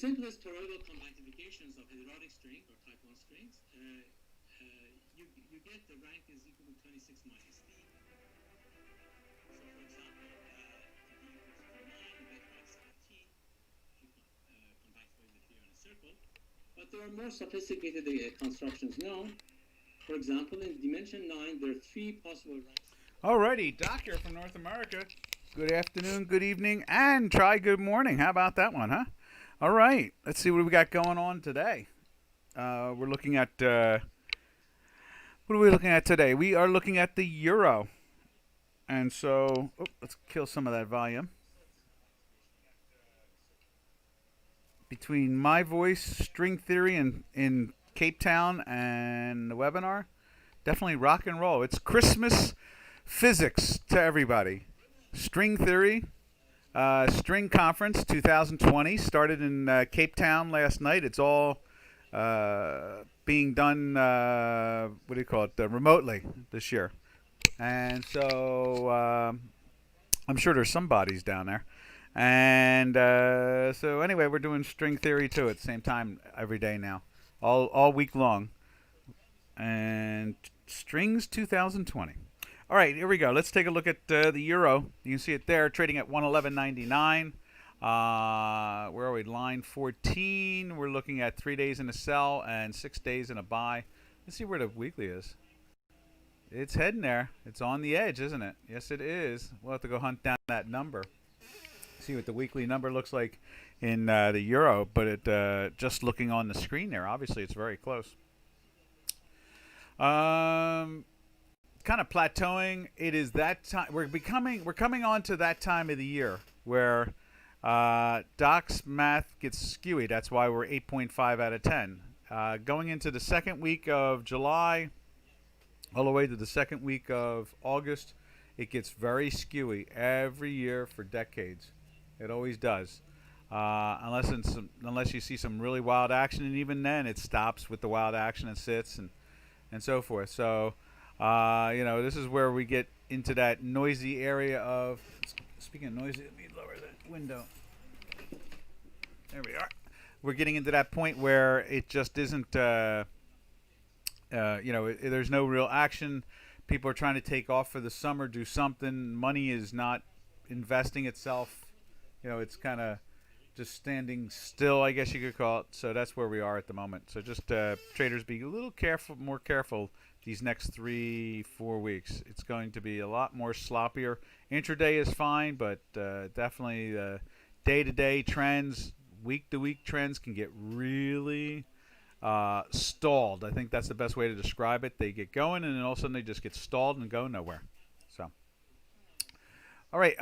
simplest toroidal compactifications of heterotic string or type 1 strings, you get the rank is equal to 26 minus d. So for example, d equals to 9, you get rank 17 if you compactify it here in a circle. But there are more sophisticated constructions known. For example, in dimension 9, there are 3 possible ranks. Alrighty, Doc here from North America. Good afternoon, good evening, and try good morning. How about that one, huh? All right, let's see what we got going on today. We're looking at, what are we looking at today? We are looking at the euro. And so, let's kill some of that volume. Between my voice, string theory in Cape Town, and the webinar, definitely rock and roll. It's Christmas physics to everybody. String theory, string conference 2020 started in Cape Town last night. It's all being done, remotely this year. And so I'm sure there's some bodies down there. And so anyway, we're doing string theory too at the same time every day now, all week long. And strings 2020. All right, here we go. Let's take a look at the euro. You can see it there, trading at 111.99. Where are we? Line 14. We're looking at 3 days in a sell and 6 days in a buy. Let's see where the weekly is. It's heading there. It's on the edge, isn't it? Yes, it is. We'll have to go hunt down that number. See what the weekly number looks like in the euro. But it just looking on the screen there, obviously it's very close. Kind of plateauing. It is that time. We're coming on to that time of the year where Doc's math gets skewy. That's why we're 8.5 out of 10. Going into the second week of July, all the way to the second week of August, it gets very skewy every year for decades. It always does, unless you see some really wild action, and even then it stops with the wild action and sits and so forth. So. This is where we get into that noisy area of, speaking of noisy, let me lower the window. There we are. We're getting into that point where it just isn't, there's no real action. People are trying to take off for the summer, do something. Money is not investing itself. It's kind of just standing still, I guess you could call it. So that's where we are at the moment. So just traders, be a little more careful these next 3-4 weeks. It's going to be a lot more sloppier. Intraday is fine, but definitely day-to-day trends, week-to-week trends can get really stalled. I think that's the best way to describe it. They get going, and then all of a sudden they just get stalled and go nowhere. So, all right.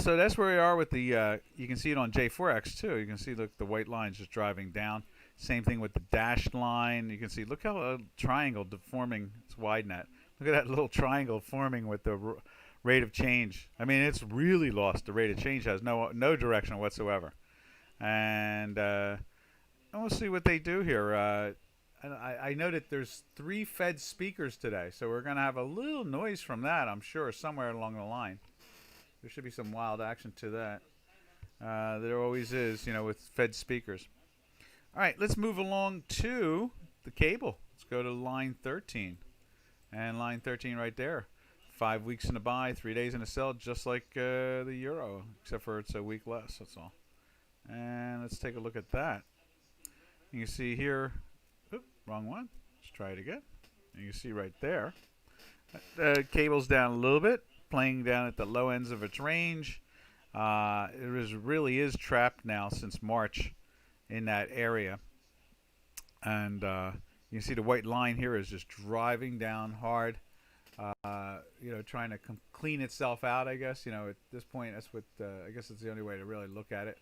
So that's where we are with the. You can see it on J4X too. You can see the white line's just driving down. Same thing with the dashed line. You can see, look how a triangle forming. It's wide net. Look at that little triangle forming with the rate of change. I mean, it's really lost. The rate of change has no direction whatsoever. And we'll see what they do here. I know that there's 3 Fed speakers today, so we're going to have a little noise from that, I'm sure, somewhere along the line. There should be some wild action to that. There always is, with Fed speakers. All right, let's move along to the cable. Let's go to line 13. And line 13 right there. 5 weeks in a buy, 3 days in a sell, just like the euro, except for it's a week less, that's all. And let's take a look at that. You can see here, wrong one. Let's try it again. You can see right there. The cable's down a little bit, playing down at the low ends of its range. It really is trapped now since March in that area, and you can see the white line here is just driving down hard, trying to clean itself out, I guess. At this point, that's what I guess it's the only way to really look at it.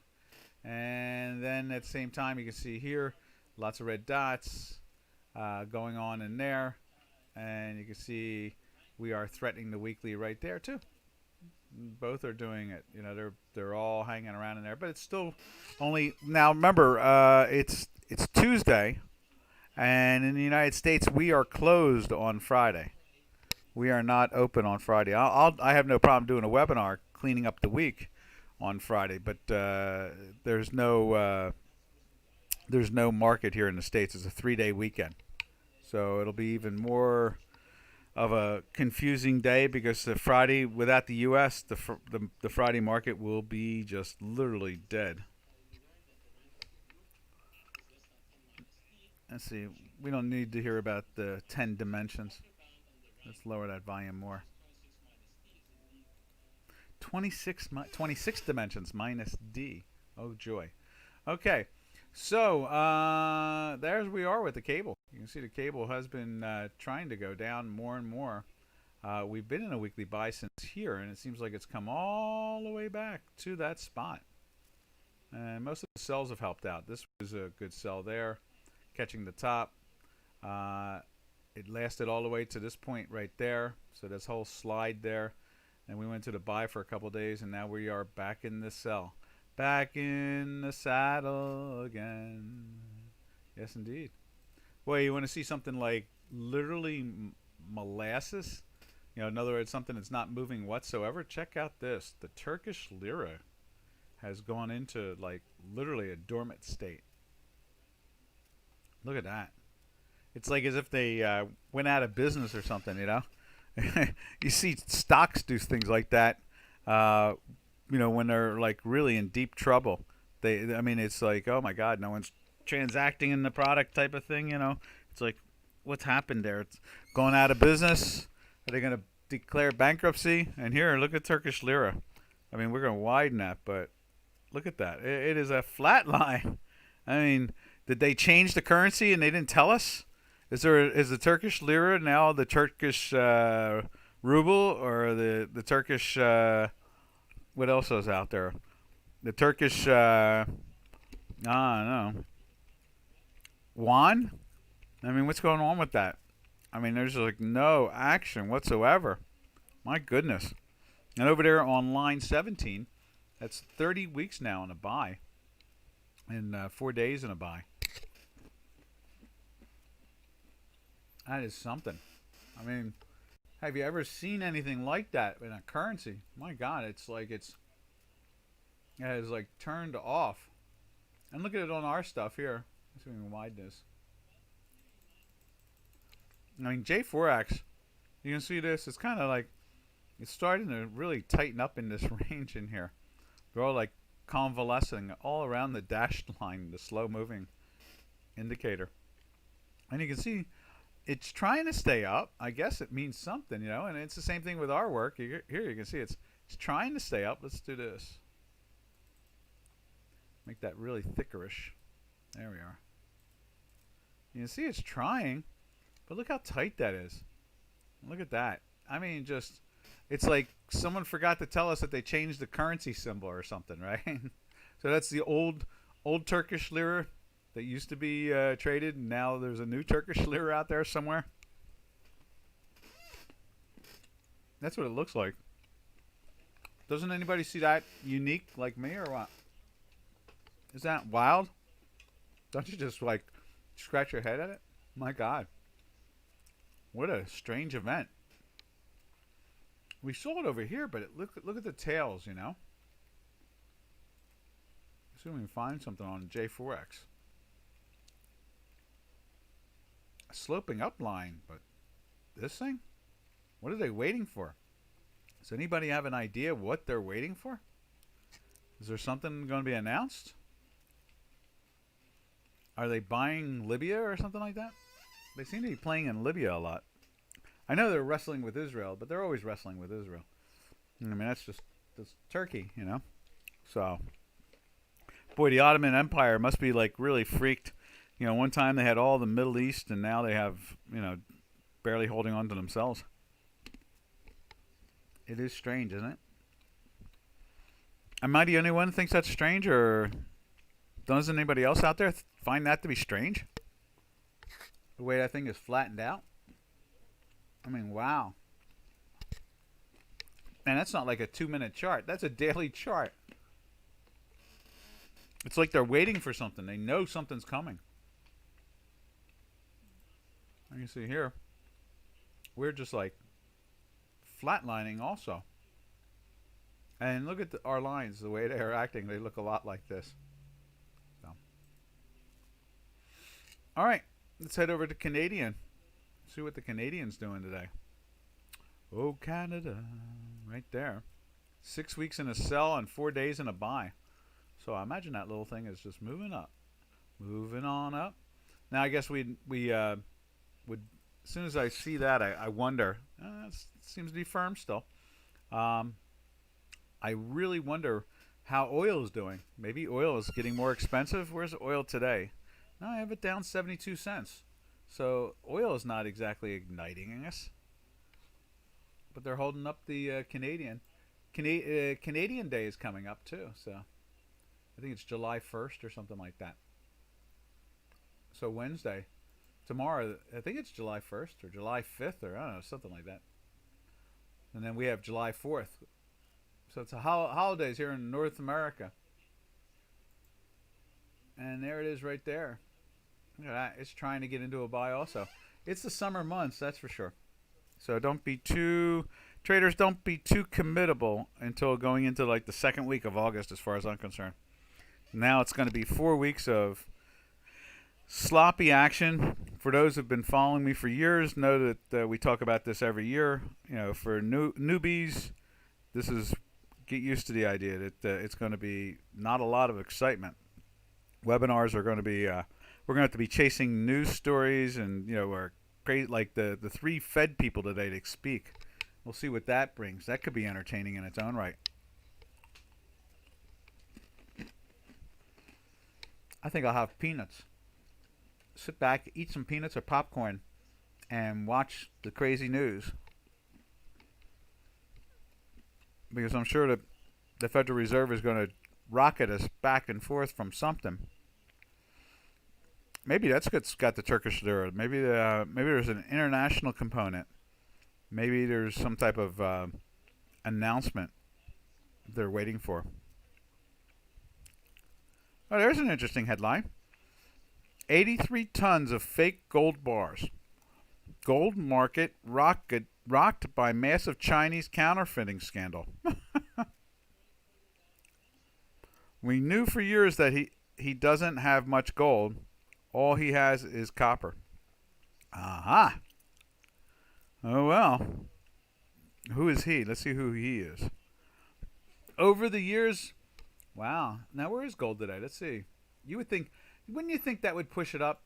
And then at the same time, you can see here lots of red dots going on in there, and you can see we are threatening the weekly right there too. Both are doing it. They're all hanging around in there, but it's still only now. Remember, it's Tuesday, and in the United States we are closed on Friday. We are not open on Friday. I have no problem doing a webinar cleaning up the week on Friday, but there's no there's no market here in the States. It's a 3-day weekend. So it'll be even more of a confusing day because the Friday without the U.S., the Friday market will be just literally dead. Let's see. We don't need to hear about the 10 dimensions. Let's lower that volume more. 26 dimensions minus D. Oh, joy. Okay. So, there we are with the cable. You can see the cable has been trying to go down more and more. We've been in a weekly buy since here, and it seems like it's come all the way back to that spot. And most of the sells have helped out. This was a good sell there, catching the top. It lasted all the way to this point right there. So this whole slide there. And we went to the buy for a couple days, and now we are back in the sell. Back in the saddle again. Yes, indeed. Well, you want to see something like literally molasses? You know, in other words, something that's not moving whatsoever. Check out this. The Turkish lira has gone into like literally a dormant state. Look at that. It's like as if they went out of business or something, you know? You see stocks do things like that. You know, when they're like really in deep trouble. I mean, it's like, oh my God, no one's transacting in the product type of thing, you know? It's like, what's happened there? It's going out of business. Are they going to declare bankruptcy? And here, look at Turkish lira. I mean, we're going to widen that, but look at that. It is a flat line. I mean, did they change the currency and they didn't tell us? Is the Turkish lira now the Turkish ruble or the Turkish what else is out there? The Turkish I don't know. Won? I mean, what's going on with that? I mean, there's like no action whatsoever. My goodness. And over there on line 17, that's 30 weeks now in a buy. And 4 days in a buy. That is something. I mean, have you ever seen anything like that in a currency? My God, it's like it has like turned off. And look at it on our stuff here. Let's see if we can widen this. I mean, J4X, you can see this. It's kind of like it's starting to really tighten up in this range in here. They're all like convalescing all around the dashed line, the slow moving indicator. And you can see it's trying to stay up. I guess it means something, you know, and it's the same thing with our work. Here you can see it's trying to stay up. Let's do this. Make that really thickerish. There we are. You can see it's trying, but look how tight that is. Look at that. I mean, just, it's like someone forgot to tell us that they changed the currency symbol or something, right? So that's the old Turkish lira that used to be traded, and now there's a new Turkish lira out there somewhere. That's what it looks like. Doesn't anybody see that unique like me or what? Is that wild? Don't you just like scratch your head at it? My God. What a strange event. We saw it over here, but look at the tails, you know? Let's see if we can find something on J4X. A sloping up line, but this thing? What are they waiting for? Does anybody have an idea what they're waiting for? Is there something going to be announced? Are they buying Libya or something like that? They seem to be playing in Libya a lot. I know they're wrestling with Israel, but they're always wrestling with Israel. I mean, that's Turkey, you know? So, boy, the Ottoman Empire must be like really freaked. You know, one time they had all the Middle East, and now they have, you know, barely holding on to themselves. It is strange, isn't it? Am I the only one who thinks that's strange, or doesn't anybody else out there find that to be strange? The way that thing is flattened out? I mean, wow. And that's not like a 2-minute chart. That's a daily chart. It's like they're waiting for something. They know something's coming. And you see here, we're just like flatlining also. And look at our lines, the way they are acting. They look a lot like this. So, All right, let's head over to Canadian. See what the Canadian's doing today. Oh, Canada, right there. 6 weeks in a sell and 4 days in a buy. So I imagine that little thing is just moving up, moving on up. Now I guess we would, as soon as I see that, I wonder. It seems to be firm still. I really wonder how oil is doing. Maybe oil is getting more expensive. Where's oil today? No, I have it down 72 cents. So oil is not exactly igniting us, but they're holding up the Canadian. Canadian Day is coming up too, so I think it's July 1st or something like that. So Wednesday, tomorrow, I think it's July 1st or July 5th or I don't know, something like that. And then we have July 4th. So it's a holidays here in North America. And there it is right there. Look at that. It's trying to get into a buy also. It's the summer months, that's for sure. So traders don't be too committable until going into like the second week of August as far as I'm concerned. Now it's going to be 4 weeks of sloppy action. For those who've been following me for years, know that we talk about this every year. You know, for newbies, get used to the idea that it's going to be not a lot of excitement. Webinars are going to be we're going to have to be chasing news stories, and we're crazy like the three Fed people today to speak. We'll see what that brings. That could be entertaining in its own right. I think I'll have peanuts. Sit back, eat some peanuts or popcorn, and watch the crazy news. Because I'm sure that the Federal Reserve is going to rocket us back and forth from something. Maybe that's what's got the Turkish lira. Maybe there's an international component. Maybe there's some type of announcement they're waiting for. Oh, there's an interesting headline. 83 tons of fake gold bars. Gold market rocked by massive Chinese counterfeiting scandal. We knew for years that he doesn't have much gold. All he has is copper. Aha. Oh, well. Who is he? Let's see who he is. Over the years... Wow. Now, where is gold today? Let's see. Wouldn't you think that would push it up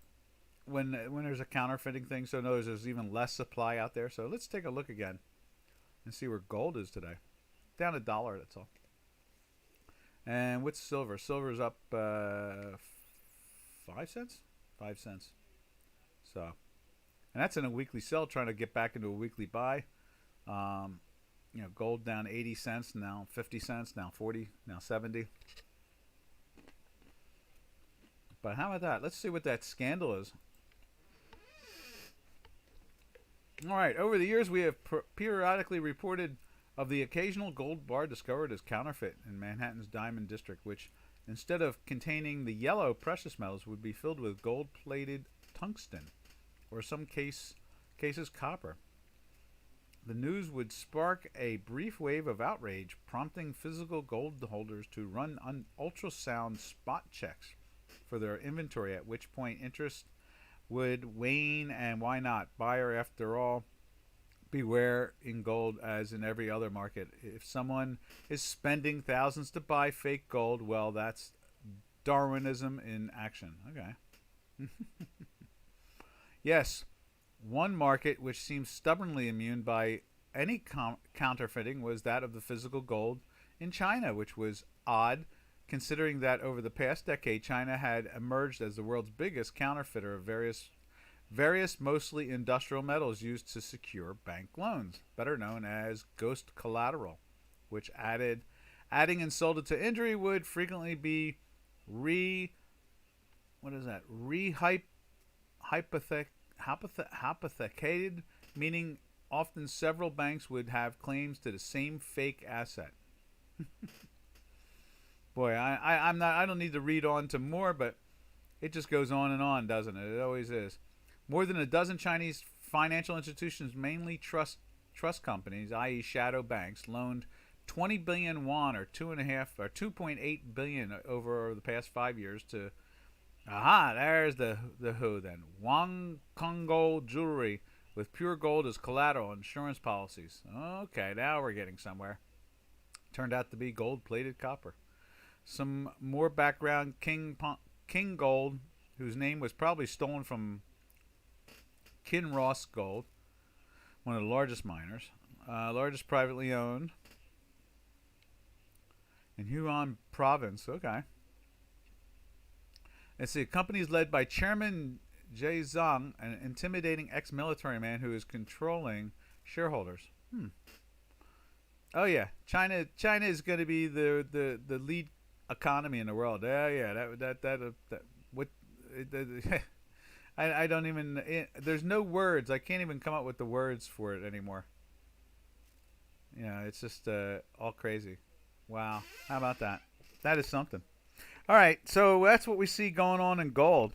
when there's a counterfeiting thing? So, in other words, there's even less supply out there. So, let's take a look again and see where gold is today. Down $1, that's all. And what's silver? Silver's up 5 cents? 5 cents. So, and that's in a weekly sell, trying to get back into a weekly buy. Gold down 80 cents, now 50 cents, now 40, now 70. But how about that? Let's see what that scandal is. All right, over the years we have periodically reported of the occasional gold bar discovered as counterfeit in Manhattan's Diamond District, which instead of containing the yellow precious metals would be filled with gold-plated tungsten, or some cases copper. The news would spark a brief wave of outrage, prompting physical gold holders to run ultrasound spot checks for their inventory, at which point interest would wane, and why not? Buyer, after all, beware in gold as in every other market. If someone is spending thousands to buy fake gold, well, that's Darwinism in action. Okay. Yes, one market which seems stubbornly immune by any counterfeiting was that of the physical gold in China, which was odd considering that over the past decade China had emerged as the world's biggest counterfeiter of various mostly industrial metals used to secure bank loans, better known as ghost collateral, which adding insult to injury would frequently be hypothecated, meaning often several banks would have claims to the same fake asset. Boy, I don't need to read on to more, but it just goes on, doesn't it? It always is. More than a dozen Chinese financial institutions, mainly trust companies, i.e. shadow banks, loaned 20 billion won or 2.8 billion over the past 5 years to Aha, there's the who then. Wang Kong jewelry with pure gold as collateral insurance policies. Okay, now we're getting somewhere. Turned out to be gold-plated copper. Some more background. King Gold, whose name was probably stolen from Kinross Gold, one of the largest miners, largest privately owned in Hunan Province. Okay. Let's see. Company is led by Chairman Jay Zhang, an intimidating ex-military man who is controlling shareholders. Oh yeah, China is going to be the lead economy in the world. Yeah. That what. I don't even. There's no words. I can't even come up with the words for it anymore. It's just all crazy. Wow. How about that? That is something. All right. So that's what we see going on in gold.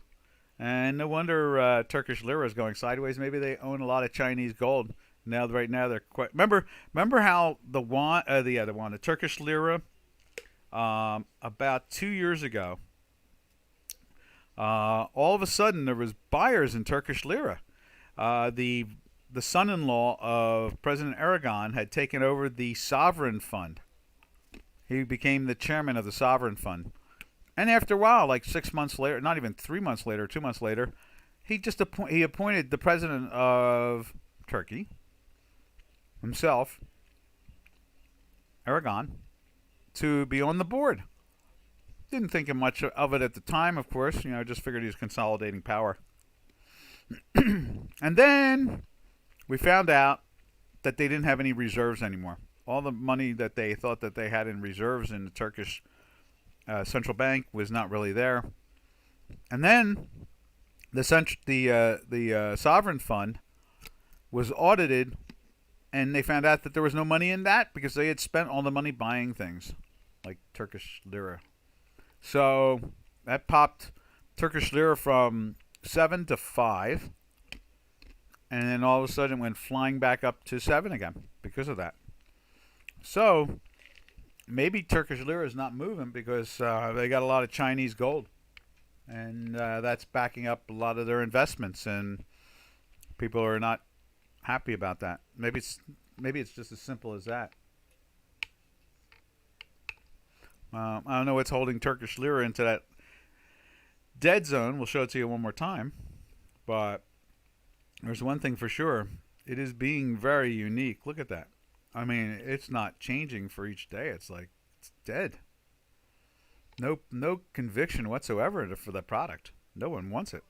And no wonder Turkish lira is going sideways. Maybe they own a lot of Chinese gold. Right now they're quite. Remember how the Turkish lira, about 2 years ago, all of a sudden there was buyers in Turkish lira. The son-in-law of President Erdogan had taken over the sovereign fund. He became the chairman of the sovereign fund. And after a while, like 6 months later, not even 3 months later, 2 months later, he appointed the president of Turkey himself, Erdogan, to be on the board. Didn't think much of it at the time, of course. Just figured he was consolidating power. And then we found out that they didn't have any reserves anymore. All the money that they thought that they had in reserves in the Turkish central bank was not really there. And then the sovereign fund was audited, and they found out that there was no money in that because they had spent all the money buying things like Turkish lira. So that popped Turkish lira from 7 to 5, and then all of a sudden it went flying back up to 7 again because of that. So maybe Turkish lira is not moving because they got a lot of Chinese gold, and that's backing up a lot of their investments, and people are not happy about that. Maybe it's just as simple as that. I don't know what's holding Turkish lira into that dead zone. We'll show it to you one more time, but there's one thing for sure: it is being very unique. Look at that. I mean, it's not changing for each day. It's like it's dead. No conviction whatsoever for the product. No one wants it.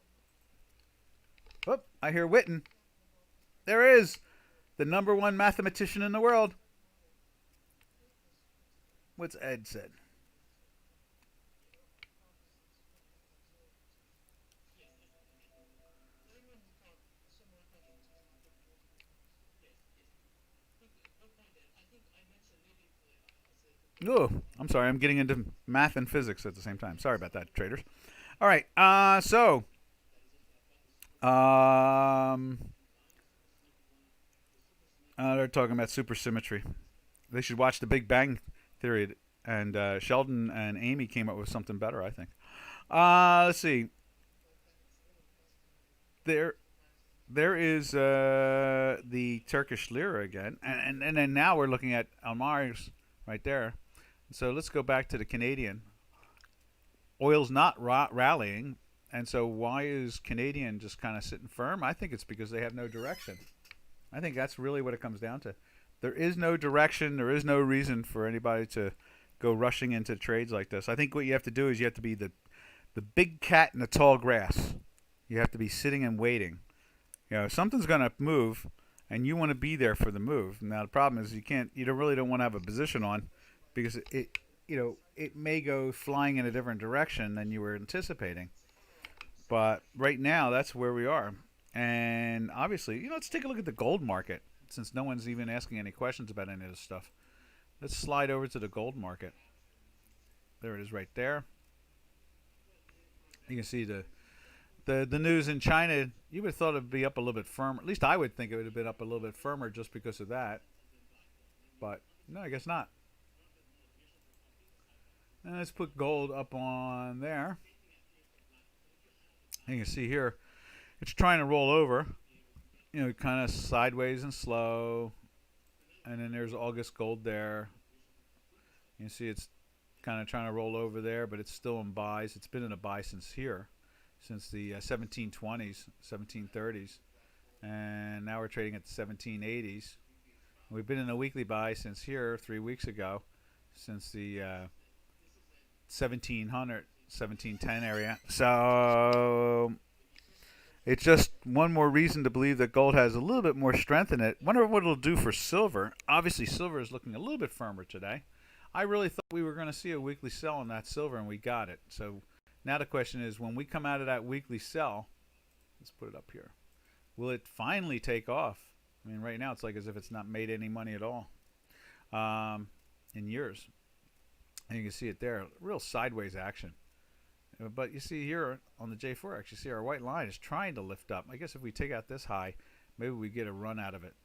Oh, I hear Witten. There is the #1 mathematician in the world. What's Ed said? Oh, I'm sorry. I'm getting into math and physics at the same time. Sorry about that, traders. All right. They're talking about supersymmetry. They should watch The Big Bang Theory, and Sheldon and Amy came up with something better, I think. Let's see. There is the Turkish lira again, and then now we're looking at Almar's right there. So let's go back to the Canadian. Oil's not rallying, and so why is Canadian just kind of sitting firm? I think it's because they have no direction. I think that's really what it comes down to. There is no direction. There is no reason for anybody to go rushing into trades like this. I think what you have to do is you have to be the big cat in the tall grass. You have to be sitting and waiting. Something's going to move, and you want to be there for the move. Now the problem is you really don't want to have a position on, because it may go flying in a different direction than you were anticipating. But right now, that's where we are. And obviously, let's take a look at the gold market, since no one's even asking any questions about any of this stuff. Let's slide over to the gold market. There it is right there. You can see the news in China. You would have thought it would be up a little bit firmer. At least I would think it would have been up a little bit firmer just because of that. But no, I guess not. And let's put gold up on there. And you can see here, it's trying to roll over, kind of sideways and slow. And then there's August gold there. You see it's kind of trying to roll over there, but it's still in buys. It's been in a buy since here, since the 1720s, 1730s. And now we're trading at the 1780s. We've been in a weekly buy since here 3 weeks ago, since the 1700, 1710 area. So it's just one more reason to believe that gold has a little bit more strength in it. Wonder what it'll do for silver. Obviously, silver is looking a little bit firmer today. I really thought we were going to see a weekly sell on that silver, and we got it. So now the question is, when we come out of that weekly sell, let's put it up here, will it finally take off? I mean, right now it's like as if it's not made any money at all in years. And you can see it there, real sideways action. But you see here on the J4X, you see our white line is trying to lift up. I guess if we take out this high, maybe we get a run out of it.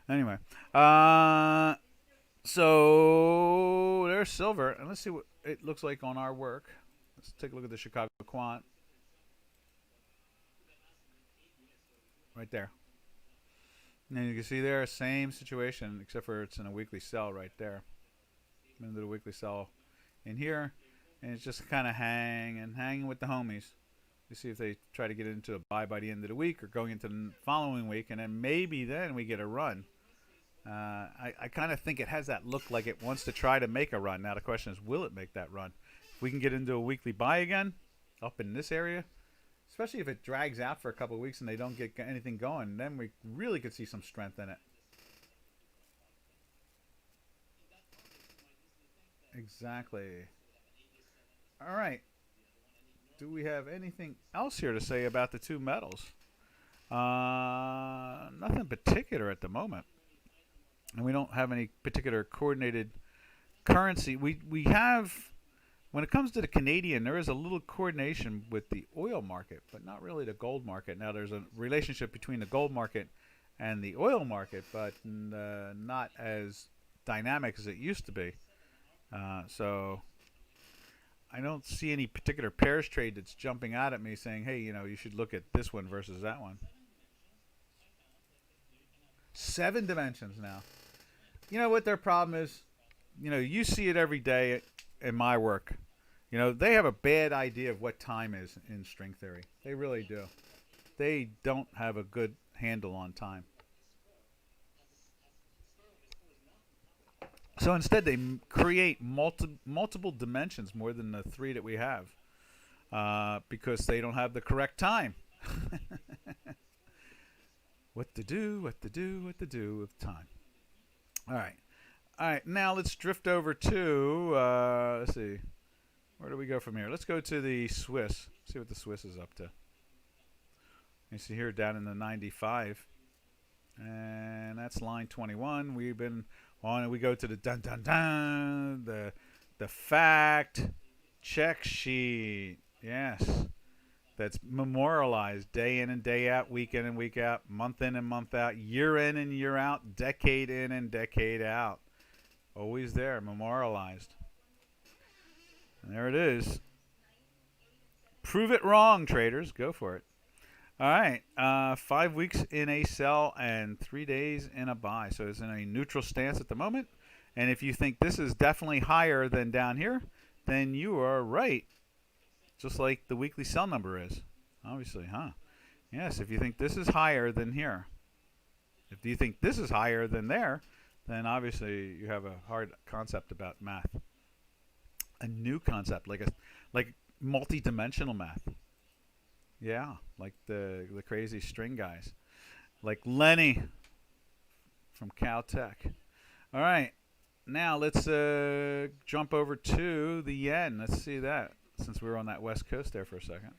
Anyway, so there's silver, and let's see what it looks like on our work. Let's take a look at the Chicago Quant. Right there. And you can see there, same situation, except for it's in a weekly sell right there. Into the weekly sell in here, and it's just kind of hanging with the homies. You see if they try to get into a buy by the end of the week or going into the following week, and then maybe then we get a run. I kind of think it has that look like it wants to try to make a run. Now the question is, will it make that run? If we can get into a weekly buy again, up in this area, especially if it drags out for a couple of weeks and they don't get anything going, then we really could see some strength in it. Exactly. All right. Do we have anything else here to say about the two metals? Nothing particular at the moment. And we don't have any particular coordinated currency. We have, when it comes to the Canadian, there is a little coordination with the oil market, but not really the gold market. Now there's a relationship between the gold market and the oil market, but not as dynamic as it used to be. So I don't see any particular pairs trade that's jumping out at me saying, hey, you should look at this one versus that one. 7 dimensions now. You know what their problem is? You see it every day in my work. They have a bad idea of what time is in string theory. They really do. They don't have a good handle on time. So instead, they create multiple dimensions more than the 3 that we have because they don't have the correct time. What to do with time. All right. Now let's drift over to, let's see. Where do we go from here? Let's go to the Swiss. See what the Swiss is up to. You see here down in the 95. And that's line 21. We've been on, and we go to the dun-dun-dun, the fact check sheet. Yes. That's memorialized day in and day out, week in and week out, month in and month out, year in and year out, decade in and decade out. Always there, memorialized. And there it is. Prove it wrong, traders. Go for it. All right. 5 weeks in a sell and 3 days in a buy. So it's in a neutral stance at the moment. And if you think this is definitely higher than down here, then you are right. Just like the weekly sell number is. Obviously, huh? Yes, if you think this is higher than here. If you think this is higher than there, then you have a hard concept about math. A new concept, like multi-dimensional math. Yeah, like the crazy string guys. Like Lenny from Caltech. All right. Now let's jump over to the yen. Let's see that, since we were on that west coast there for a second.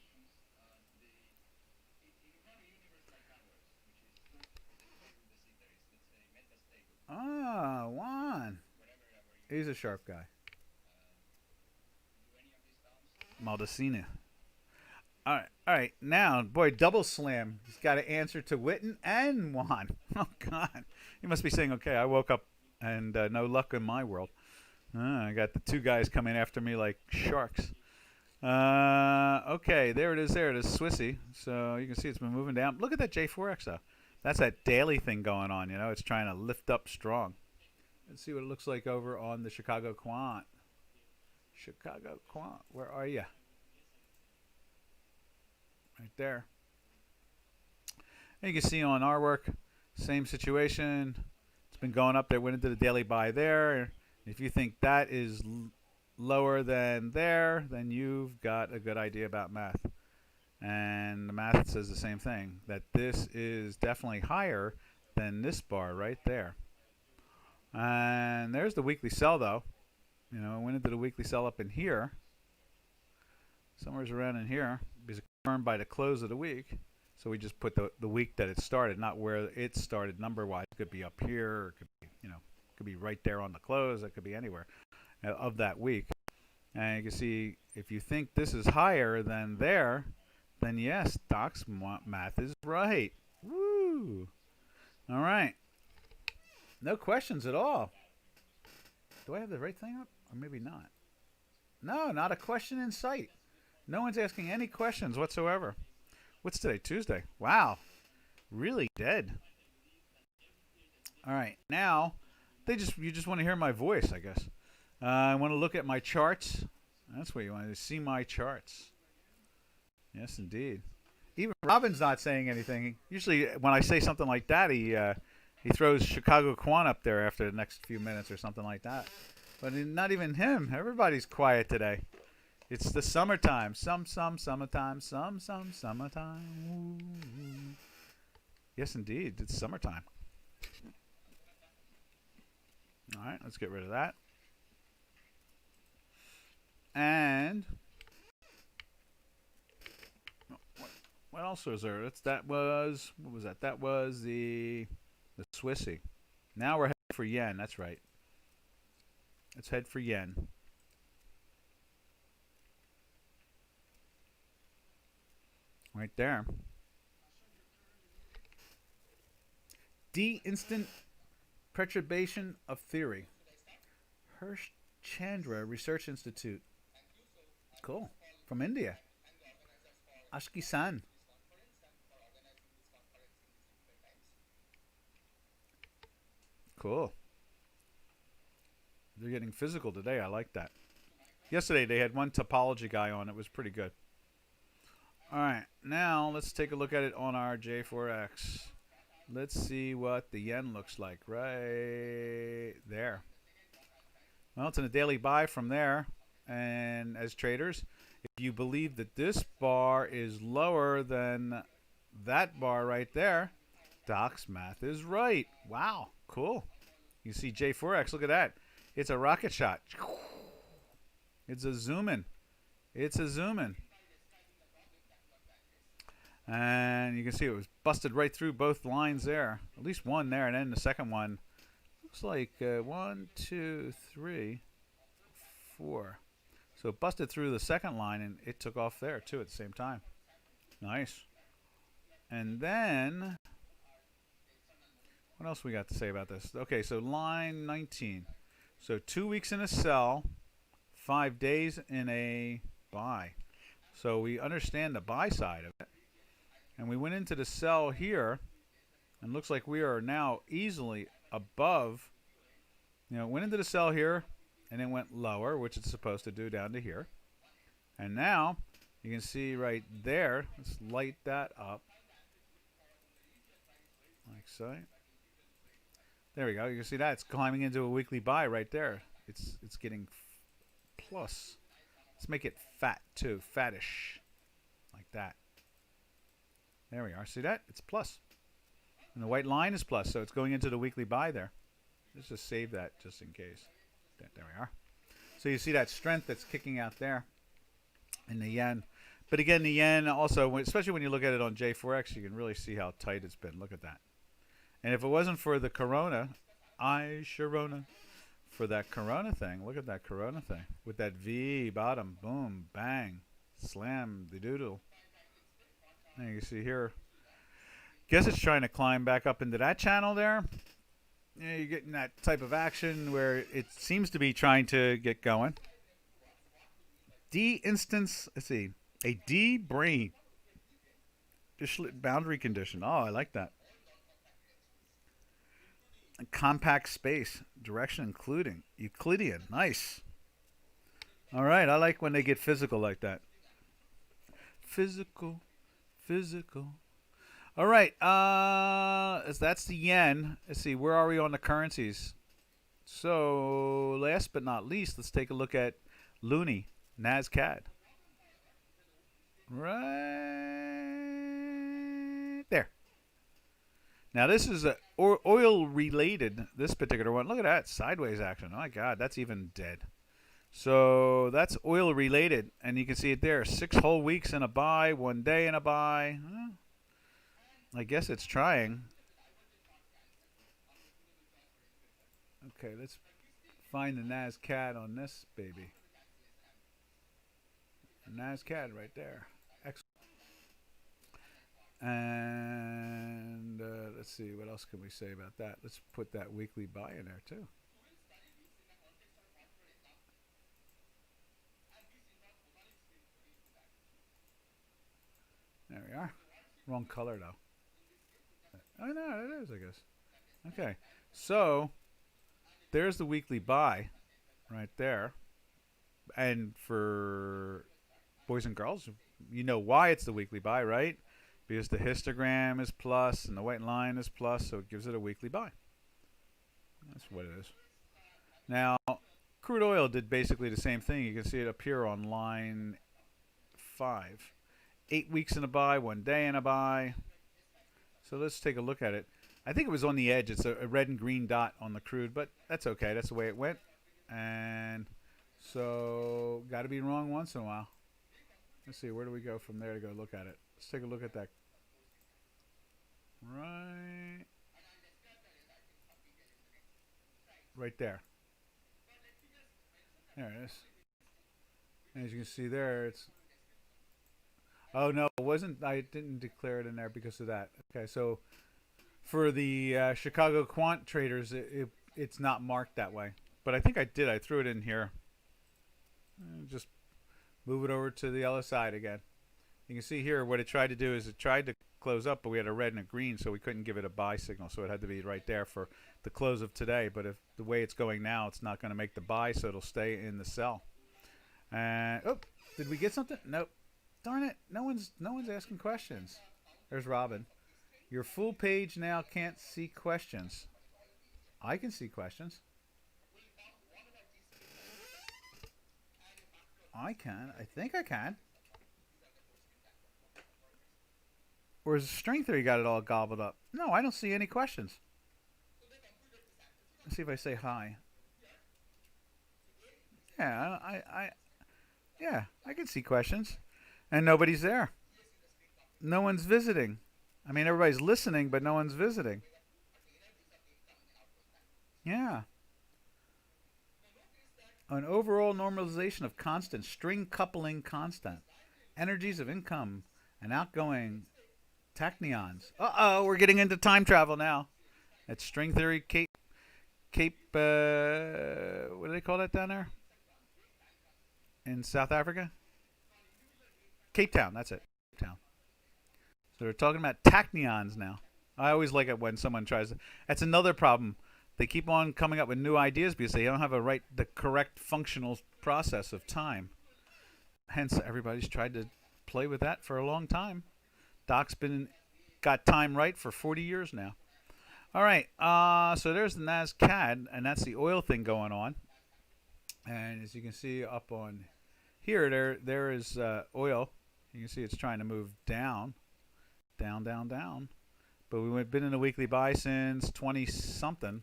Ah, Juan. He's a sharp guy. Maldacena. All right. Now, boy, double slam. He's got to answer to Witten and Juan. Oh God, he must be saying, "Okay, I woke up and no luck in my world." I got the two guys coming after me like sharks. Okay, there it is. There it is, Swissy. So you can see it's been moving down. Look at that J4X though. That's that daily thing going on. You know, it's trying to lift up strong. Let's see what it looks like over on the Chicago Quant. Chicago Quant, where are you? Right there. And you can see on our work, same situation. It's been going up there, went into the daily buy there. If you think that is lower than there, then you've got a good idea about math. And the math says the same thing, that this is definitely higher than this bar right there. And there's the weekly sell though. You know, it went into the weekly sell up in here. Somewhere's around in here. Because it confirmed by the close of the week. So we just put the week that it started, not where it started number-wise. It could be up here, it could be, you know, it could be right there on the close. It could be anywhere of that week. And you can see if you think this is higher than there, then yes, Doc's math is right. Woo! All right. No questions at all. Do I have the right thing up? Or maybe not. No, not a question in sight. No one's asking any questions whatsoever. What's today? Tuesday. Wow. Really dead. All right. Now, you just want to hear my voice, I guess. I want to look at my charts. That's what you want to see, my charts. Yes, indeed. Even Robin's not saying anything. Usually when I say something like that, he throws Chicago Quant up there after the next few minutes or something like that. But not even him. Everybody's quiet today. It's the summertime. Summertime. Summertime. Ooh. Yes, indeed. It's summertime. All right, let's get rid of that. And what else was there? What was that? That was the Swissy. Now we're heading for yen. That's right. Let's head for yen. Right there. Instant perturbation of theory. Hirsch Chandra Research Institute. Cool. From India. Ashki-san. Cool. They're getting physical today. I like that. Yesterday they had one topology guy on. It was pretty good. All right. Now let's take a look at it on our J4X. Let's see what the yen looks like right there. Well, it's in a daily buy from there. And as traders, if you believe that this bar is lower than that bar right there, Doc's math is right. Wow, cool. You see J4X, look at that. It's a rocket shot. It's a zoom in. It's a zoom in. And you can see it was busted right through both lines there. At least one there, and then the second one looks like 1, 2, 3, 4. So it busted through the second line, and it took off there, too, at the same time. Nice. And then, what else we got to say about this? Okay, so line 19. So 2 weeks in a sell, 5 days in a buy. So we understand the buy side of it. And we went into the sell here, and looks like we are now easily above. You know, went into the sell here, and then went lower, which it's supposed to do down to here. And now you can see right there. Let's light that up, like so. There we go. You can see that it's climbing into a weekly buy right there. It's getting plus. Let's make it fat too, fattish, like that. There we are. See that? It's plus. And the white line is plus, so it's going into the weekly buy there. Let's just save that just in case. There we are. So you see that strength that's kicking out there in the yen. But again, the yen also, especially when you look at it on J4X, you can really see how tight it's been. Look at that. And if it wasn't for the Corona, for that Corona thing, look at that Corona thing. With that V bottom, boom, bang, slam, the doodle. And you can see here. Guess it's trying to climb back up into that channel there. Yeah, you're getting that type of action where it seems to be trying to get going. D instance, let's see, a D brain boundary condition. Oh, I like that. A compact space direction including Euclidean. Nice. All right, I like when they get physical like that. Physical, physical. All right, that's the yen. Let's see, where are we on the currencies? So, last but not least, let's take a look at Loonie, NASCAD. Right there. Now, this is a oil-related, this particular one. Look at that, sideways action. Oh, my God, that's even dead. So, that's oil-related, and you can see it there. 6 whole weeks in a buy, 1 day in a buy. I guess it's trying. Okay, let's find the NASCAD on this baby. NASCAD right there. Excellent. And let's see, what else can we say about that? Let's put that weekly buy in there too. There we are. Wrong color though. Oh no, it is, I guess. Okay, so there's the weekly buy right there. And for boys and girls, you know why it's the weekly buy, right? Because the histogram is plus and the white line is plus, so it gives it a weekly buy. That's what it is. Now, crude oil did basically the same thing. You can see it up here on line 5. 8 weeks in a buy, 1 day in a buy. So let's take a look at it. I think it was on the edge. It's a red and green dot on the crude, but that's okay. That's the way it went. And so, got to be wrong once in a while. Let's see, where do we go from there to go look at it? Let's take a look at that. Right there. There it is. And as you can see there, it's... Oh, no, it wasn't. I didn't declare it in there because of that. Okay, so for the Chicago quant traders, it's not marked that way. But I think I did. I threw it in here. Just move it over to the other side again. You can see here what it tried to do is it tried to close up, but we had a red and a green, so we couldn't give it a buy signal. So it had to be right there for the close of today. But if the way it's going now, it's not going to make the buy, so it'll stay in the sell. And oh, did we get something? Nope. Darn it! No one's asking questions. There's Robin. Your full page now can't see questions. I can see questions. I can. I think I can. Or is the string theory got it all gobbled up? No, I don't see any questions. Let's see if I say hi. Yeah, yeah, I can see questions. And nobody's there. No one's visiting. I mean, everybody's listening, but no one's visiting. Yeah. An overall normalization of constant, string coupling constant, energies of income and outgoing tachyons. Uh-oh, we're getting into time travel now. That's string theory, Cape, what do they call that down there? In South Africa? Cape Town, that's it. Cape Town. So they're talking about tachyons now. I always like it when someone tries to... That's another problem. They keep on coming up with new ideas because they don't have the correct functional process of time. Hence, everybody's tried to play with that for a long time. Doc's got time right for 40 years now. All right, so there's the NASCAD, and that's the oil thing going on. And as you can see up on here, there is oil. You can see it's trying to move down, down, down, down. But we've been in a weekly buy since 20-something.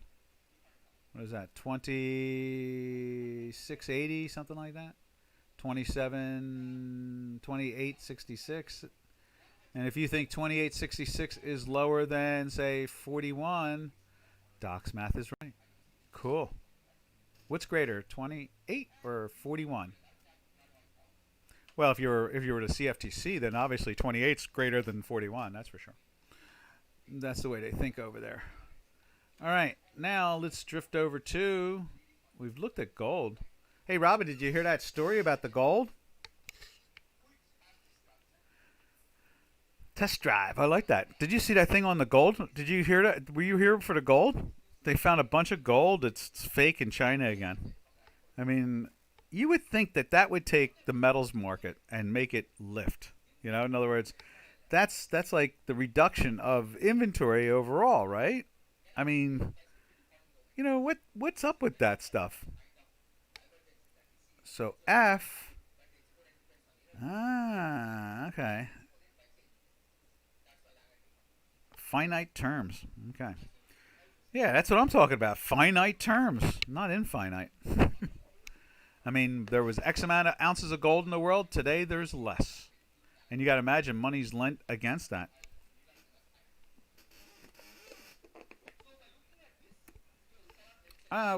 What is that? 2680, something like that. 2866. And if you think 2866 is lower than, say, 41, Doc's math is right. Cool. What's greater, 28 or 41? Well, if you were to CFTC, then obviously 28 is greater than 41. That's for sure. That's the way they think over there. All right, now let's drift over to. We've looked at gold. Hey, Robin, did you hear that story about the gold? Test drive. I like that. Did you see that thing on the gold? Did you hear that? Were you here for the gold? They found a bunch of gold. It's fake in China again. I mean, you would think that that would take the metals market and make it lift. You know, in other words, that's like the reduction of inventory overall, right? I mean, you know what's up with that stuff? So F. Okay. Finite terms. Okay. Yeah, that's what I'm talking about. Finite terms, not infinite. I mean, there was X amount of ounces of gold in the world. Today, there's less. And you got to imagine money's lent against that.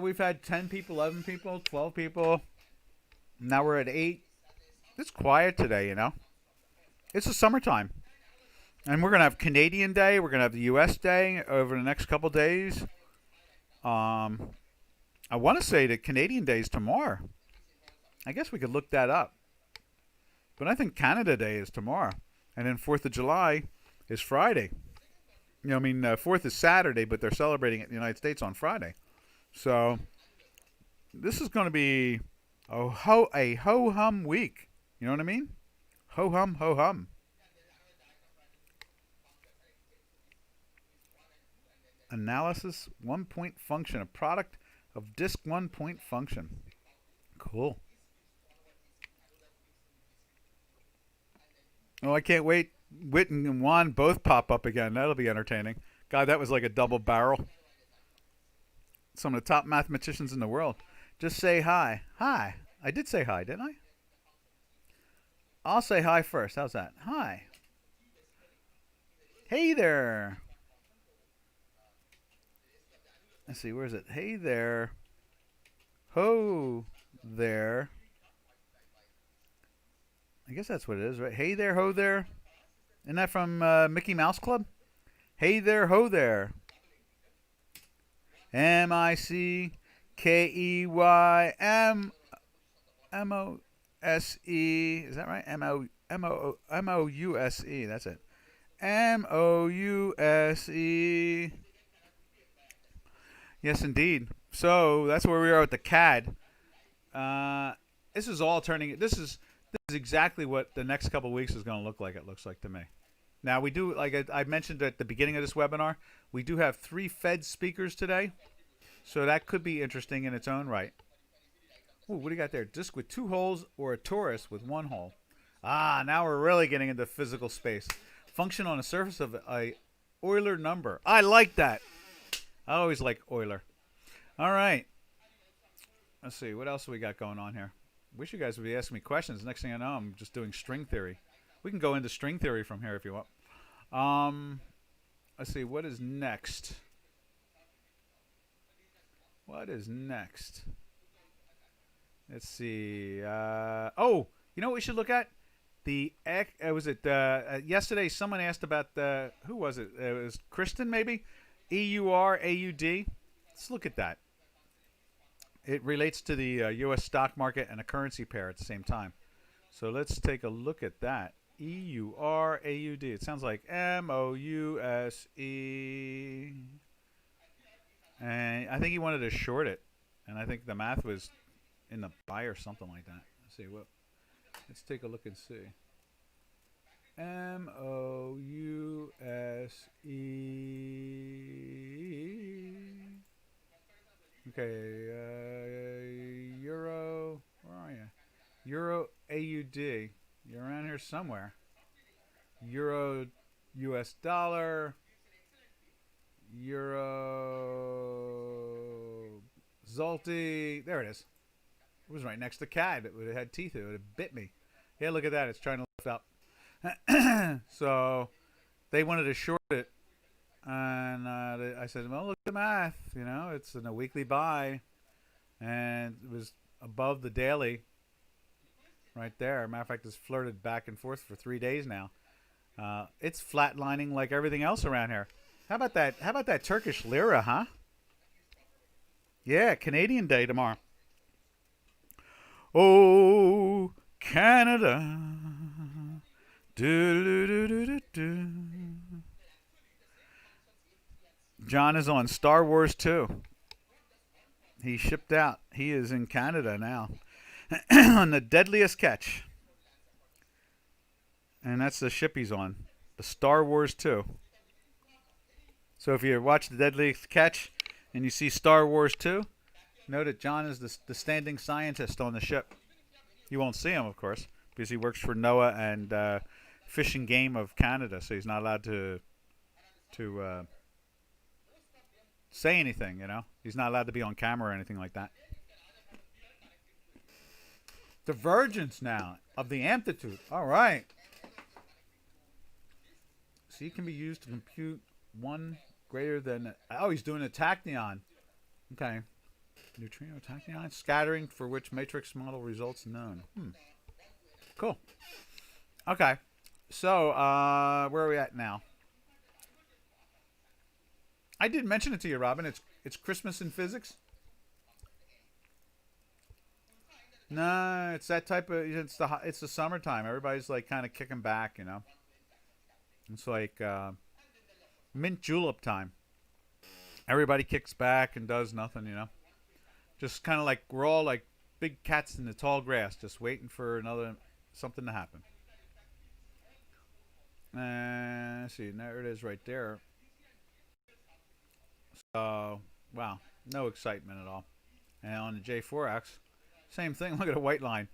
We've had 10 people, 11 people, 12 people. Now we're at 8. It's quiet today, you know. It's the summertime. And we're going to have Canadian Day. We're going to have the U.S. Day over the next couple days. I want to say that Canadian Day is tomorrow. I guess we could look that up. But I think Canada Day is tomorrow. And then 4th of July is Friday. You know, I mean, 4th is Saturday, but they're celebrating it in the United States on Friday. So this is going to be a ho-hum week. You know what I mean? Ho-hum, ho-hum. Analysis 1-point function, a product of disk 1-point function. Cool. Oh, I can't wait. Witten and Juan both pop up again. That'll be entertaining. God, that was like a double barrel. Some of the top mathematicians in the world. Just say hi. Hi. I did say hi, didn't I? I'll say hi first. How's that? Hi. Hey there. Let's see, where is it? Hey there. Ho there. I guess that's what it is, right? Hey there, ho there. Isn't that from Mickey Mouse Club? Hey there, ho there. Mickey Is that right? Mouse. That's it. Mouse. Yes, indeed. So that's where we are with the CAD. This is all turning. This is exactly what the next couple of weeks is going to look like. It looks like to me. Now we do, like I mentioned at the beginning of this webinar, we do have 3 Fed speakers today, so that could be interesting in its own right. Ooh, what do you got there? Disc with 2 holes or a torus with 1 hole. Ah, now we're really getting into physical space. Function on the surface of a Euler number. I like that. I always like Euler. All right. Let's see. What else we got going on here? Wish you guys would be asking me questions. Next thing I know, I'm just doing string theory. We can go into string theory from here if you want. Let's see. What is next? What is next? Let's see. Oh, you know what we should look at? Was it yesterday? Someone asked about the. Who was it? It was Kristen, maybe. EUR/AUD. Let's look at that. It relates to the U.S. stock market and a currency pair at the same time. So let's take a look at that. EUR/AUD. It sounds like MOUSE. And I think he wanted to short it. And I think the math was in the buy or something like that. Let's see. Let's take a look and see. MOUSE. Okay, Euro. Where are you? Euro AUD. You're around here somewhere. Euro US dollar. Euro Zolty. There it is. It was right next to CAD. It had teeth. It would have bit me. Yeah, look at that. It's trying to lift up. So they wanted to short it. And I said, well, look at the math. You know, it's in a weekly buy. And it was above the daily. right there. Matter of fact, it's flirted back and forth for 3 days now. It's flatlining like everything else around here. How about that? How about that Turkish lira, huh? Yeah, Canadian Day tomorrow. Oh, Canada. Do, do, do, do, do. John is on Star Wars 2. He shipped out. He is in Canada now. On the Deadliest Catch. And that's the ship he's on. The Star Wars 2. So if you watch the Deadliest Catch and you see Star Wars 2, know that John is the standing scientist on the ship. You won't see him, of course, because he works for NOAA and Fish and Game of Canada, so he's not allowed to say anything, you know. He's not allowed to be on camera or anything like that. Divergence now of the amplitude. All right. C can be used to compute one greater than... Oh, he's doing a tachyon. Okay. Neutrino tachyon. Scattering for which matrix model results known. Cool. Okay. So, where are we at now? I did mention it to you, Robin. It's Christmas in physics. No, it's that type of... It's the summertime. Everybody's like kind of kicking back, you know. It's like mint julep time. Everybody kicks back and does nothing, you know. Just kind of like we're all like big cats in the tall grass, just waiting for something to happen. Let's see, there it is right there. So, wow, no excitement at all. And on the J4X, same thing. Look at a white line.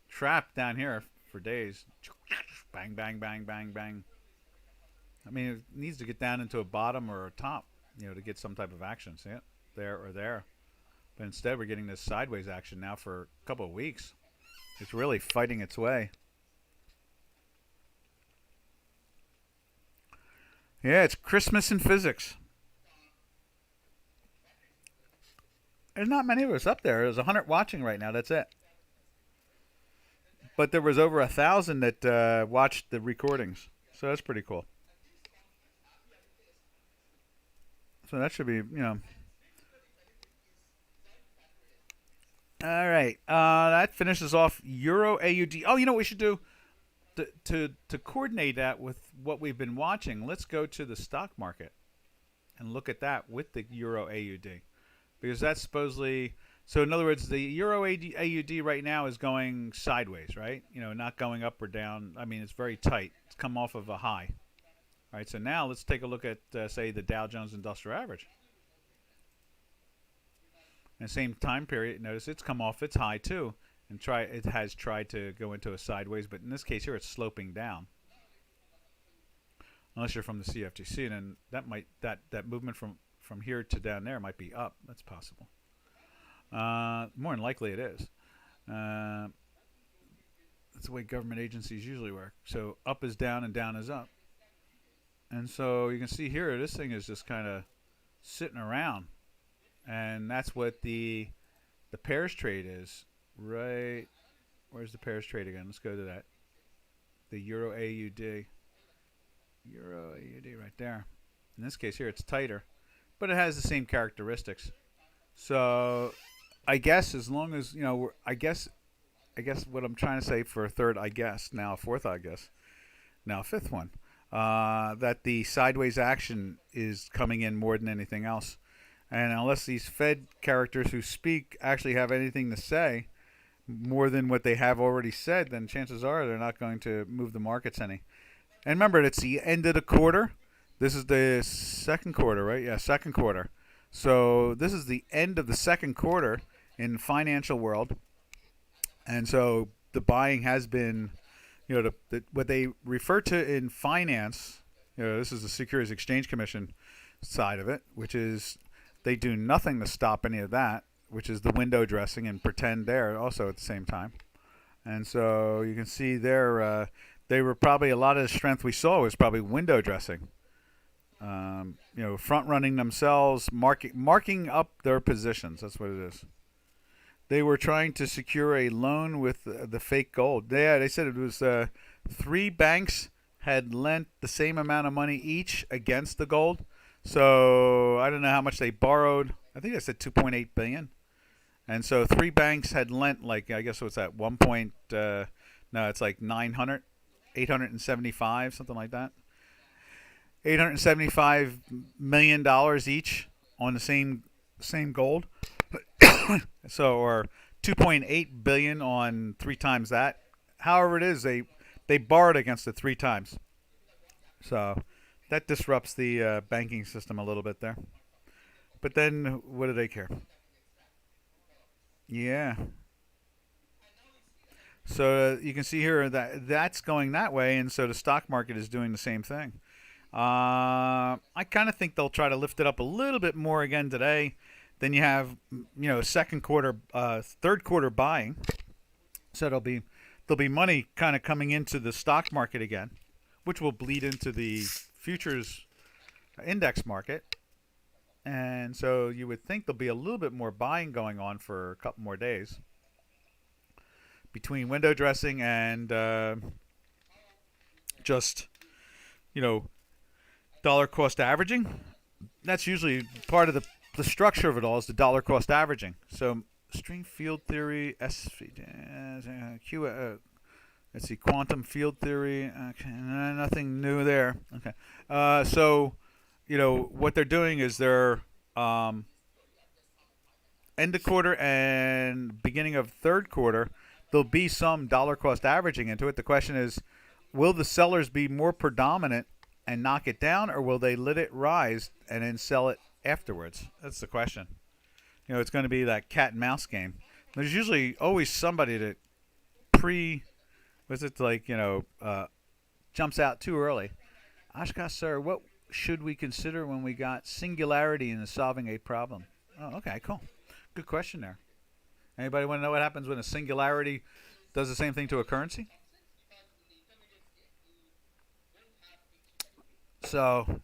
Trapped down here for days. Bang, bang, bang, bang, bang. I mean, it needs to get down into a bottom or a top, you know, to get some type of action. See it? There or there. But instead, we're getting this sideways action now for a couple of weeks. It's really fighting its way. Yeah, it's Christmas in physics. There's not many of us up there. There's 100 watching right now. That's it. But there was over 1,000 that watched the recordings. So that's pretty cool. So that should be, you know. All right. That finishes off Euro AUD. Oh, you know what we should do? To coordinate that with what we've been watching, let's go to the stock market and look at that with the Euro AUD. Because that's supposedly... So in other words, the Euro AUD right now is going sideways, right? You know, not going up or down. I mean, it's very tight. It's come off of a high. All right, so now let's take a look at, say, the Dow Jones Industrial Average. In the same time period, notice it's come off its high too, and it has tried to go into a sideways, but in this case here, it's sloping down. Unless you're from the CFTC, then that movement from here to down there might be up. That's possible. More than likely it is. That's the way government agencies usually work. So up is down and down is up. And so you can see here, this thing is just kind of sitting around. And that's what the pairs trade is. Right. Where's the pairs trade again? Let's go to that. The Euro AUD. Euro AUD right there. In this case here, it's tighter. But it has the same characteristics. So I guess as long as, you know, I guess what I'm trying to say for a third, I guess, now a fourth, I guess, now a fifth one, that the sideways action is coming in more than anything else. And unless these Fed characters who speak actually have anything to say more than what they have already said, then chances are they're not going to move the markets any. And remember, it's the end of the quarter. This is the second quarter, right? Yeah, second quarter. So this is the end of the second quarter in financial world. And so the buying has been, you know, what they refer to in finance, you know, this is the Securities Exchange Commission side of it, which is they do nothing to stop any of that, which is the window dressing and pretend there also at the same time. And so you can see there, they were probably, a lot of the strength we saw was probably window dressing. You know, front running themselves, marking up their positions. That's what it is. they were trying to secure a loan with the fake gold. Yeah, they said it was 3 banks had lent the same amount of money each against the gold. So I don't know how much they borrowed. I think they said 2.8 billion. And so 3 banks had lent, like, I guess what's that, 1 point, no, it's like 875, something like that. $875 million each on the same gold. So, or 2.8 billion on 3 times that. However it is, they borrowed against it 3 times. So that disrupts the banking system a little bit there. But then, what do they care? Yeah. So you can see here that that's going that way, and so the stock market is doing the same thing. I kind of think they'll try to lift it up a little bit more again today. Then you have, second quarter, third quarter buying. So there'll be money kind of coming into the stock market again, which will bleed into the futures index market. And so you would think there'll be a little bit more buying going on for a couple more days between window dressing and just, dollar cost averaging. That's usually part of the structure of it all, is the dollar cost averaging. So string field theory, let's see, quantum field theory. Okay, nothing new there. Okay, so what they're doing is they're end of quarter and beginning of third quarter, there'll be some dollar cost averaging into it. The question is, will the sellers be more predominant and knock it down, or will they let it rise and then sell it afterwards? That's the question. It's going to be that cat and mouse game. There's usually always somebody that jumps out too early. Ashka, sir, what should we consider when we got singularity in solving a problem? Oh, okay, cool. Good question there. Anybody want to know what happens when a singularity does the same thing to a currency? So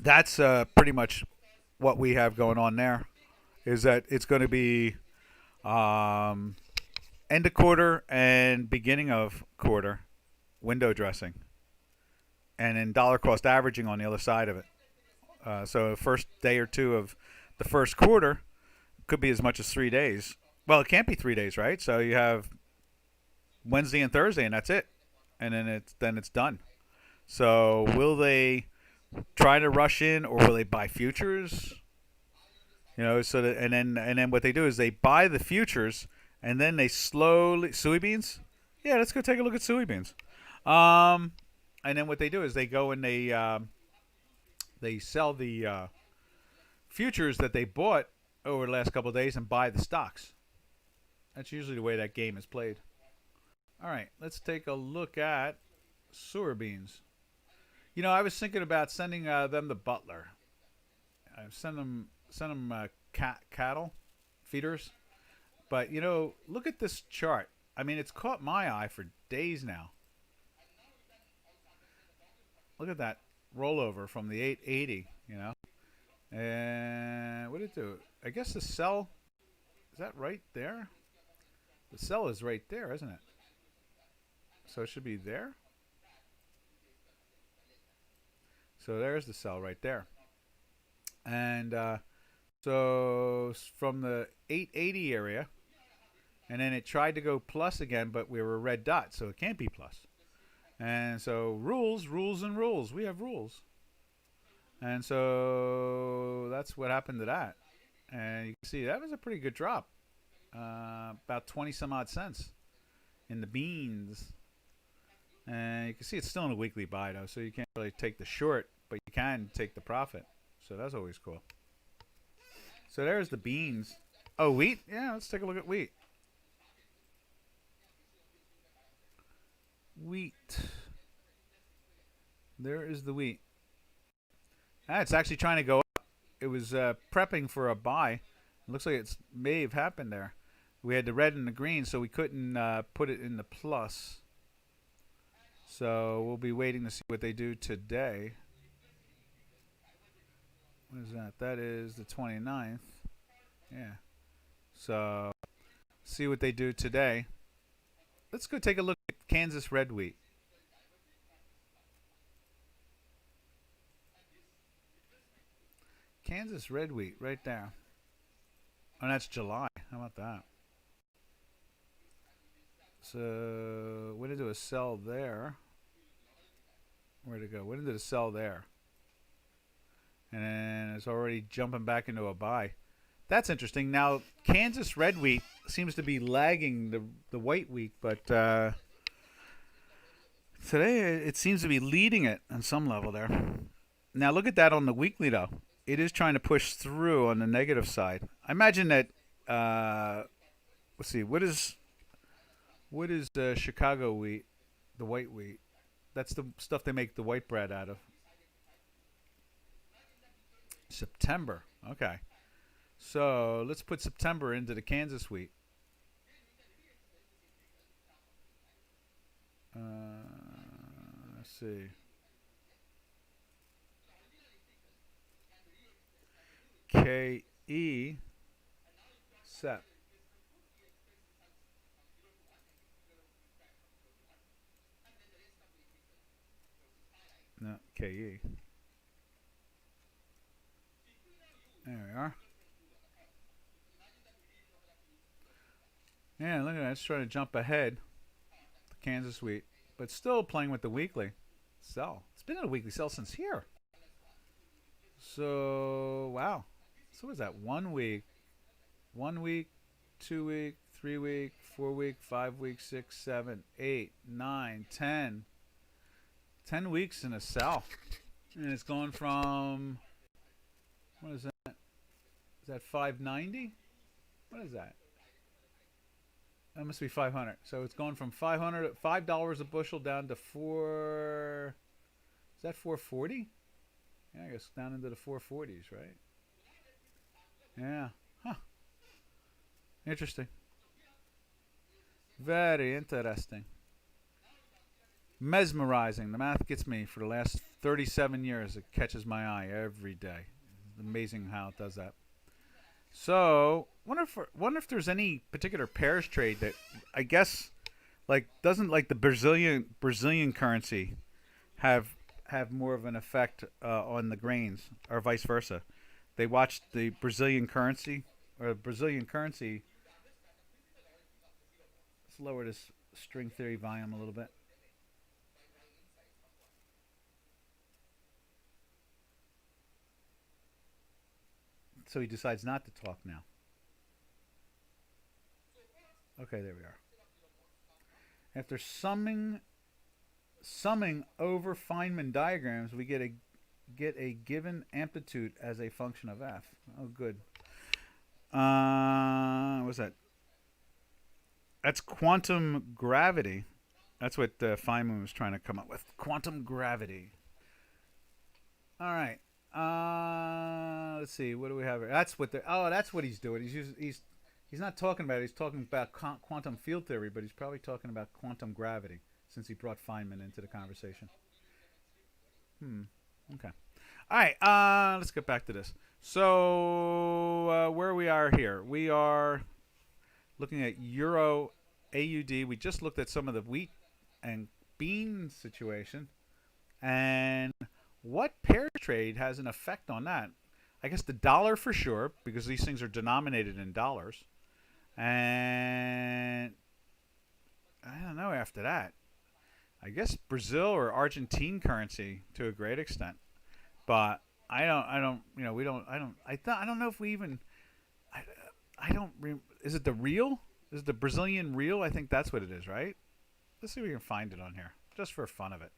that's pretty much what we have going on there, is that it's going to be end of quarter and beginning of quarter window dressing, and then dollar cost averaging on the other side of it. So the first day or two of the first quarter could be as much as 3 days. Well, it can't be 3 days, right? So you have Wednesday and Thursday, and that's it, and then it's done. So will they try to rush in, or will they buy futures? So that, and then what they do is they buy the futures, and then they slowly soybeans. Yeah, let's go take a look at soybeans. And then what they do is they go and they sell the futures that they bought over the last couple of days and buy the stocks. That's usually the way that game is played. All right, let's take a look at soybeans. I was thinking about sending them to Butler. I send them cattle feeders. But look at this chart. I mean, it's caught my eye for days now. Look at that rollover from the 880. And what did it do? I guess the sell, is that right there? The sell is right there, isn't it? So it should be there. So there's the sell right there. And so from the 880 area, and then it tried to go plus again, but we were a red dot, so it can't be plus. And so rules. We have rules. And so that's what happened to that. And you can see that was a pretty good drop. About 20 some odd cents in the beans. And you can see it's still in a weekly buy, though, so you can't really take the short, but you can take the profit. So that's always cool. So there's the beans. Oh, wheat? Yeah, let's take a look at wheat. Wheat. There is the wheat. It's actually trying to go up. It was prepping for a buy. It looks like it may have happened there. We had the red and the green, so we couldn't put it in the plus. So we'll be waiting to see what they do today. What is that? That is the 29th. Yeah. So See what they do today. Let's go take a look at Kansas red wheat. Kansas red wheat right there. Oh, that's July. How about that? So, when did it do a sell there? Where'd it go? When did it sell there? And it's already jumping back into a buy. That's interesting. Now, Kansas red wheat seems to be lagging the white wheat, but today it seems to be leading it on some level there. Now, look at that on the weekly, though. It is trying to push through on the negative side. I imagine that, let's see, what is Chicago wheat, the white wheat? That's the stuff they make the white bread out of. September. Okay. So let's put September into the Kansas wheat. Let's see. KE SEP. No, KE. There we are. Yeah, look at that. It's trying to jump ahead. The Kansas wheat. But still playing with the weekly sell. It's been in a weekly sell since here. So, wow. So what is that? 1 week. 1 week, 2 week, 3 week, 4 week, 5 week, 6, 7, 8, 9, 10. 10 weeks in a sell. And it's going from, what is that? Is that 590? What is that? That must be 500. So it's going from $5 a bushel down to four. Is that 440? Yeah, I guess down into the 440s, right? Yeah. Huh. Interesting. Very interesting. Mesmerizing. The math gets me for the last 37 years. It catches my eye every day. It's amazing how it does that. So, wonder if there's any particular pairs trade that I guess like doesn't like the Brazilian currency have more of an effect on the grains or vice versa. They watched the Brazilian currency or Brazilian currency. Let's lower this string theory volume a little bit. So he decides not to talk now. Okay, there we are. After summing over Feynman diagrams, we get a given amplitude as a function of f. Oh, good. What's that? That's quantum gravity. That's what Feynman was trying to come up with. Quantum gravity. All right. Let's see. What do we have here? That's what that's what he's doing. He's not talking about it. He's talking about quantum field theory, but he's probably talking about quantum gravity since he brought Feynman into the conversation. Okay. All right. Let's get back to this. So where we are here, we are looking at Euro AUD. We just looked at some of the wheat and bean situation, and what pair trade has an effect on that? I guess the dollar for sure, because these things are denominated in dollars. And I don't know after that. I guess Brazil or Argentine currency to a great extent. But I don't know if we even, is it the real? Is it the Brazilian real? I think that's what it is, right? Let's see if we can find it on here, just for fun of it.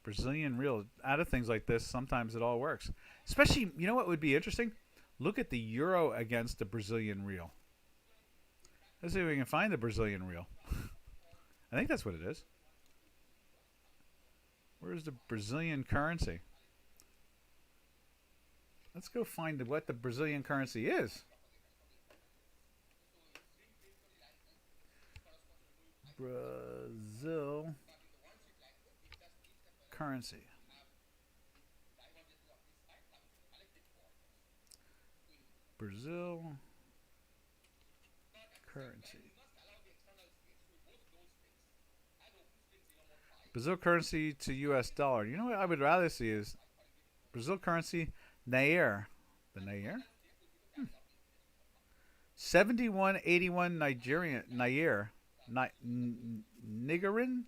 Brazilian real. Out of things like this, sometimes it all works. Especially, you know what would be interesting? Look at the euro against the Brazilian real. Let's see if we can find the Brazilian real. I think that's what it is. Where's the Brazilian currency? Let's go find what the Brazilian currency is. Brazil currency. Brazil currency. Brazil currency to U.S. dollar. You know what I would rather see is Brazil currency Nair. The Nair? 7181 Nigerian Nair. Nigerin?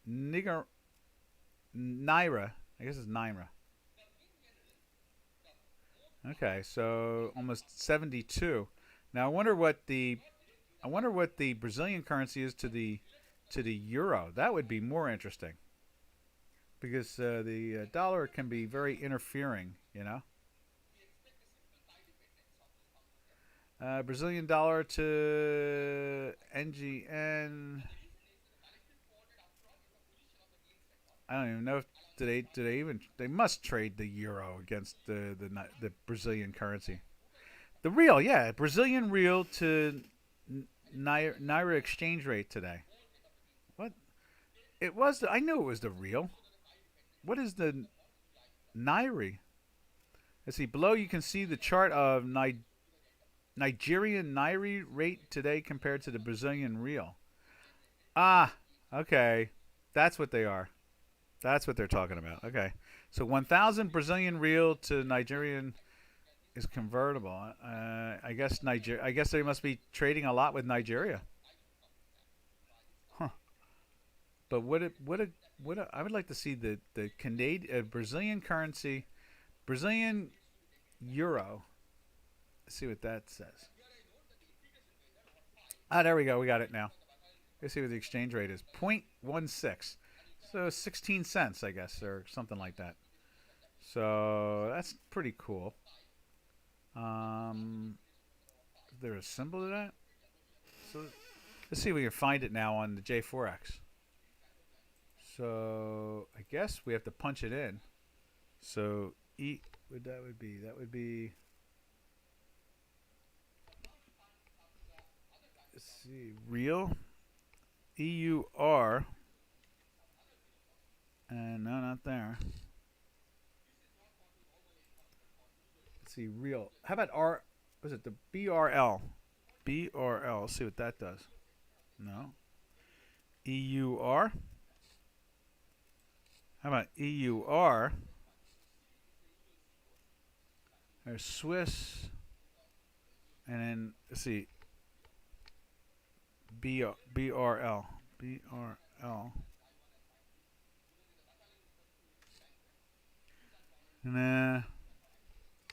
Niger Naira. I guess it's Naira. Okay, so almost 72. Now I wonder what the Brazilian currency is to the euro. That would be more interesting because the dollar can be very interfering, you know. Brazilian dollar to NGN. I don't even know if they must trade the euro against the Brazilian currency. The real, yeah, Brazilian real to Naira exchange rate today. What? It was. I knew it was the real. What is the Naira? Let's see. Below you can see the chart of Nigerian Naira rate today compared to the Brazilian real. Ah, okay. That's what they are. That's what they're talking about. Okay. So 1,000 Brazilian real to Nigerian is convertible. I guess I guess they must be trading a lot with Nigeria. Huh. But I would like to see the Canadian Brazilian currency, Brazilian euro. Let's see what that says. Ah, there we go. We got it now. Let's see what the exchange rate is. 0.16. So 16 cents, I guess, or something like that. So that's pretty cool. Is there a symbol to that? So let's see if we can find it now on the J4X. So I guess we have to punch it in. So that would be. Let's see, real EUR. And no, not there. Let's see, real. How about was it the BRL? BRL. Let's see what that does. No. EUR. How about EUR? There's Swiss. And then, let's see. BRL. BRL. Nah.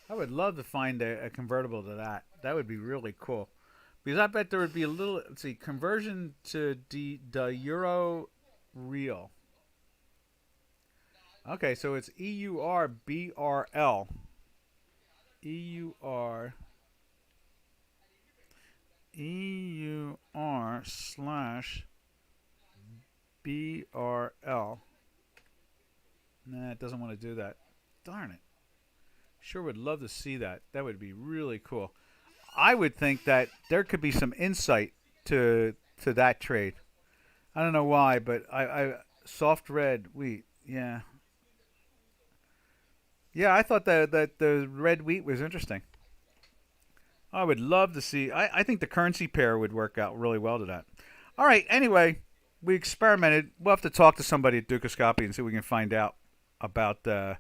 I would love to find a convertible to that. That would be really cool. Because I bet there would be a little, let's see, conversion to the euro real. Okay, so it's EUR BRL. EUR /BRL. Nah, it doesn't want to do that. Darn it. Sure would love to see that. That would be really cool. I would think that there could be some insight to that trade. I don't know why, but I soft red wheat. Yeah. Yeah, I thought that the red wheat was interesting. I would love to see. I think the currency pair would work out really well to that. All right. Anyway, we experimented. We'll have to talk to somebody at Dukascopy and see if we can find out about the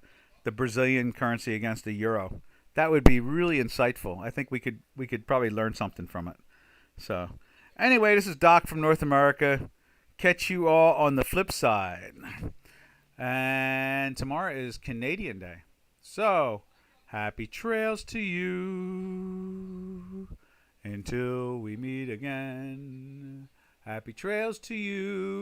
Brazilian currency against the euro. That would be really insightful. I think we could probably learn something from it. So, anyway, this is Doc from North America. Catch you all on the flip side. And tomorrow is Canadian Day. So, happy trails to you until we meet again. Happy trails to you.